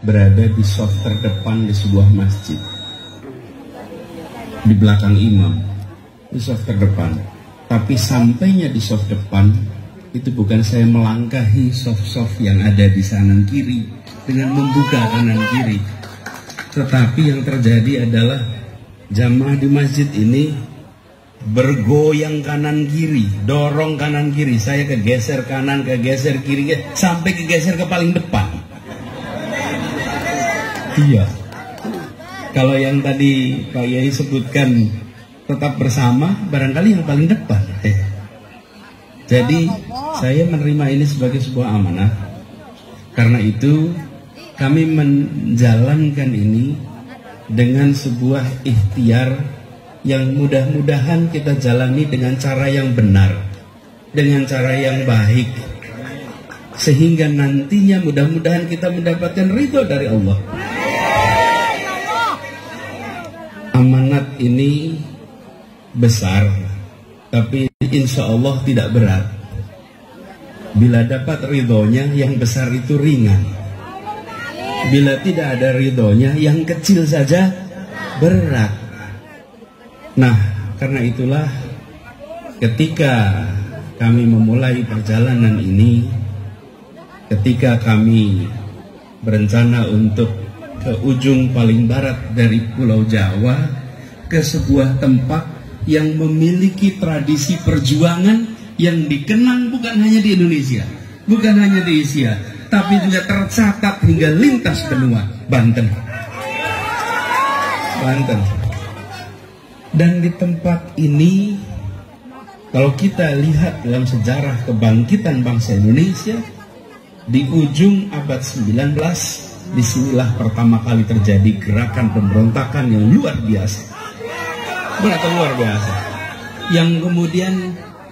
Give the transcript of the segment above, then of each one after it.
berada di shaf terdepan di sebuah masjid, di belakang imam, di shaf terdepan. Tapi sampainya di shaf depan itu bukan saya melangkahi shaf-shaf yang ada di kanan kiri dengan membuka kanan kiri, tetapi yang terjadi adalah jamaah di masjid ini bergoyang kanan kiri, dorong kanan kiri, saya kegeser kanan, kegeser kiri, sampai kegeser ke paling depan. Iya, kalau yang tadi Pak Yai sebutkan tetap bersama, barangkali yang paling depan. Jadi saya menerima ini sebagai sebuah amanah. Karena itu kami menjalankan ini dengan sebuah ikhtiar yang mudah-mudahan kita jalani dengan cara yang benar, dengan cara yang baik, sehingga nantinya mudah-mudahan kita mendapatkan ridho dari Allah. Amanat ini besar, tapi insya Allah tidak berat. Bila dapat ridhonya, yang besar itu ringan. Bila tidak ada ridhonya, yang kecil saja berat. Nah, karena itulah ketika kami memulai perjalanan ini, ketika kami berencana untuk ke ujung paling barat dari Pulau Jawa, ke sebuah tempat yang memiliki tradisi perjuangan yang dikenang bukan hanya di Indonesia, bukan hanya di Asia, tapi juga tercatat hingga lintas benua, Banten. Dan di tempat ini, kalau kita lihat dalam sejarah kebangkitan bangsa Indonesia, di ujung abad 19, disinilah pertama kali terjadi gerakan pemberontakan yang luar biasa. Benar-benar luar biasa. Yang kemudian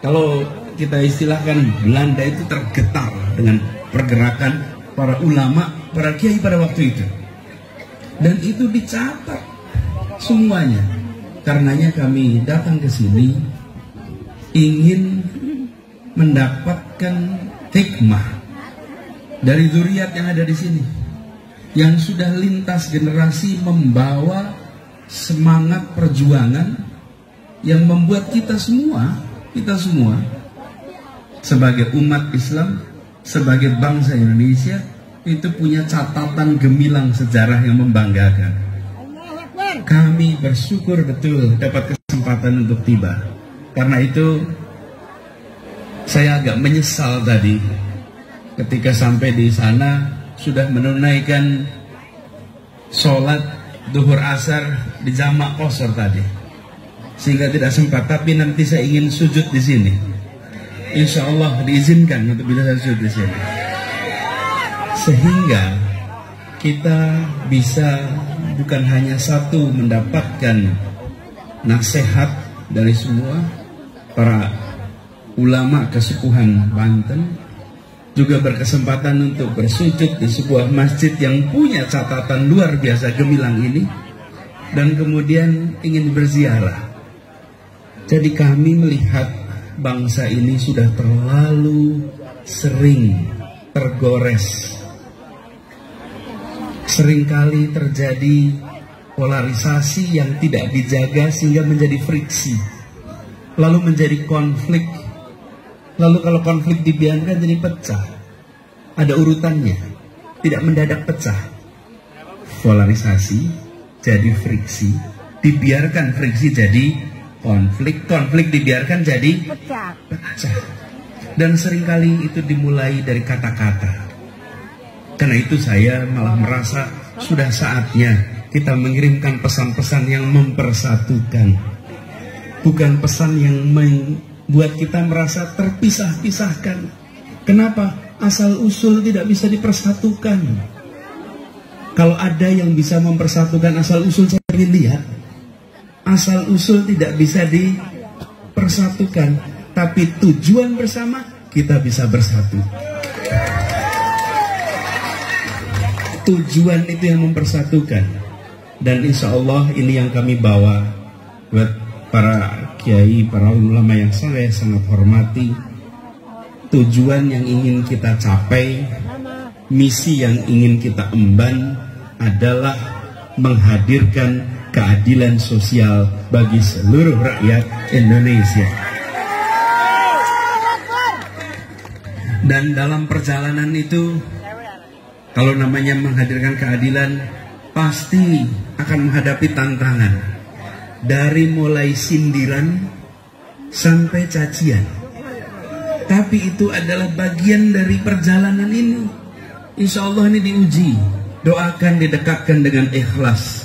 kalau kita istilahkan Belanda itu tergetar dengan pergerakan para ulama, para kiai pada waktu itu. Dan itu dicatat semuanya. Karenanya kami datang ke sini ingin mendapatkan hikmah dari zuriat yang ada di sini, yang sudah lintas generasi membawa semangat perjuangan yang membuat kita semua sebagai umat Islam, sebagai bangsa Indonesia itu punya catatan gemilang sejarah yang membanggakan. Kami bersyukur betul dapat kesempatan untuk tiba. Karena itu saya agak menyesal tadi ketika sampai di sana sudah menunaikan sholat duhur asar di jamak qasar tadi, sehingga tidak sempat. Tapi nanti saya ingin sujud di sini. Insya Allah diizinkan untuk bisa sujud di sini, sehingga kita bisa bukan hanya satu mendapatkan nasihat dari semua para ulama kesepuhan Banten, juga berkesempatan untuk bersujud di sebuah masjid yang punya catatan luar biasa gemilang ini, dan kemudian ingin berziarah. Jadi kami melihat bangsa ini sudah terlalu sering tergores. Seringkali terjadi polarisasi yang tidak dijaga sehingga menjadi friksi, lalu menjadi konflik. Lalu kalau konflik dibiarkan jadi pecah, ada urutannya, tidak mendadak pecah. Polarisasi jadi friksi, dibiarkan friksi jadi konflik, konflik dibiarkan jadi pecah. Dan seringkali itu dimulai dari kata-kata. Karena itu saya malah merasa sudah saatnya kita mengirimkan pesan-pesan yang mempersatukan, bukan pesan yang membuat kita merasa terpisah-pisahkan. Kenapa? Asal usul tidak bisa dipersatukan. Kalau ada yang bisa mempersatukan asal usul, saya ingin lihat. Asal usul tidak bisa dipersatukan, tapi tujuan bersama kita bisa bersatu. Tujuan itu yang mempersatukan. Dan insya Allah ini yang kami bawa buat para kiai, para ulama yang saya sangat hormati. Tujuan yang ingin kita capai misi yang ingin kita emban adalah menghadirkan keadilan sosial bagi seluruh rakyat Indonesia. Dan dalam perjalanan itu, kalau namanya menghadirkan keadilan, pasti akan menghadapi tantangan. Dari mulai sindiran sampai cacian. Tapi itu adalah bagian dari perjalanan ini. Insya Allah ini diuji. Doakan didekatkan dengan ikhlas.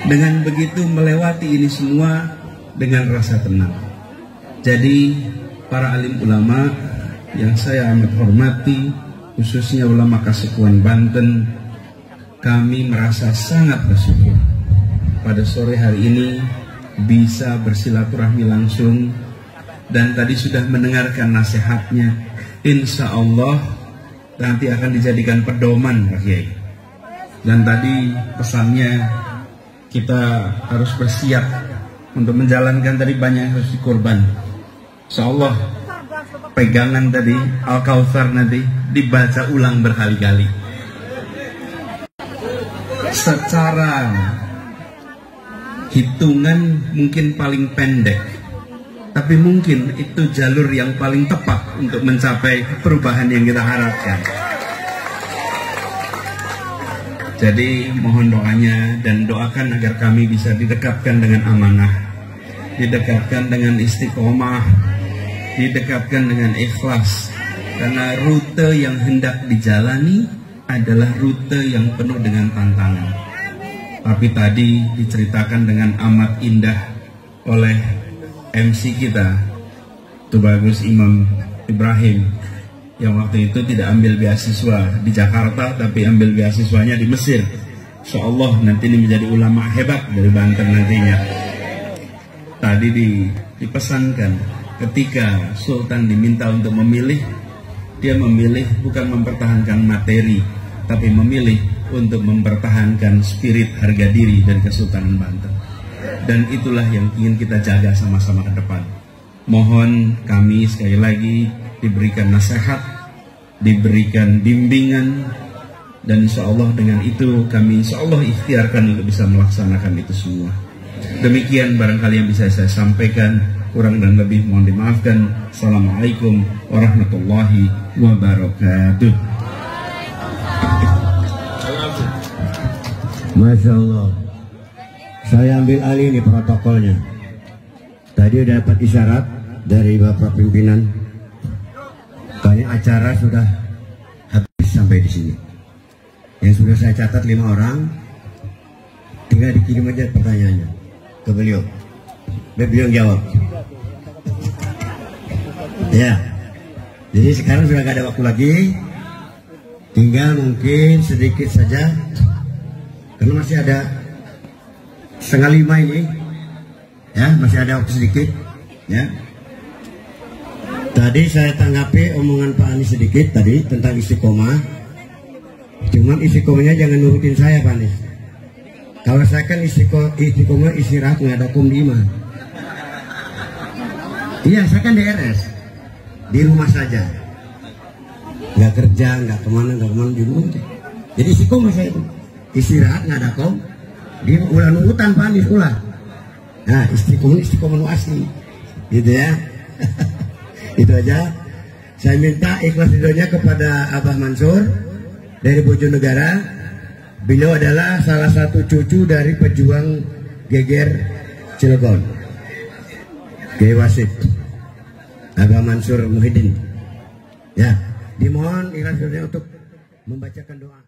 Dengan begitu melewati ini semua dengan rasa tenang. Jadi para alim ulama yang saya amat hormati, khususnya ulama Kasekuan Banten, kami merasa sangat bersyukur pada sore hari ini bisa bersilaturahmi langsung dan tadi sudah mendengarkan nasihatnya. Insya Allah nanti akan dijadikan pedoman, Pak Kiai. Dan tadi pesannya kita harus bersiap untuk menjalankan, tadi banyak yang harus dikorban. Insya Allah pegangan tadi Al-Kautsar nanti dibaca ulang berkali-kali. Secara hitungan mungkin paling pendek, tapi mungkin itu jalur yang paling tepat untuk mencapai perubahan yang kita harapkan. Jadi mohon doanya dan doakan agar kami bisa didekatkan dengan amanah, didekatkan dengan istiqomah, didekatkan dengan ikhlas, karena rute yang hendak dijalani adalah rute yang penuh dengan tantangan. Tapi tadi diceritakan dengan amat indah oleh MC kita, Tubagus Imam Ibrahim, yang waktu itu tidak ambil beasiswa di Jakarta, tapi ambil beasiswanya di Mesir. Insya Allah nanti ini menjadi ulama hebat dari Banten nantinya. Tadi dipesankan ketika Sultan diminta untuk memilih, dia memilih bukan mempertahankan materi, tapi memilih untuk mempertahankan spirit harga diri dari Kesultanan Banten. Dan itulah yang ingin kita jaga sama-sama ke depan. Mohon kami sekali lagi diberikan nasihat, diberikan bimbingan, dan insya Allah dengan itu kami insya Allah ikhtiarkan untuk bisa melaksanakan itu semua. Demikian barangkali yang bisa saya sampaikan, kurang dan lebih mohon dimaafkan. Assalamualaikum warahmatullahi wabarakatuh. Masya Allah, saya ambil alih nih protokolnya. Tadi udah dapat isyarat dari Bapak pimpinan, kayaknya acara sudah habis sampai di sini. Yang sudah saya catat 5 orang, tinggal dikirim aja pertanyaannya ke beliau. Beliau jawab. Ya, jadi sekarang sudah gak ada waktu lagi, tinggal mungkin sedikit saja. Karena masih ada 4:30 ini, ya masih ada waktu sedikit, ya. Tadi saya tanggapi omongan Pak Anies sedikit tadi tentang istiqomah. Cuman istiqomahnya jangan nurutin saya, Pak Anies. Kalau saya kan istiqomah istirahat nggak ada kumdima. Iya, saya kan DRS di rumah saja, nggak kerja, nggak kemana di rumah aja. Jadi istiqomah saya itu. Istirahat nggak ada kom, dia ulah nungutan panis ulah. Nah istiqomah nu asli, gitu ya. Itu aja. Saya minta ikhlas ridhonya kepada Abah Mansur dari Bojonegara. Beliau adalah salah satu cucu dari pejuang geger Cilegon, Kiai Wasit, Abah Mansur Muhyiddin. Ya, dimohon ikhlas ridhonya untuk membacakan doa.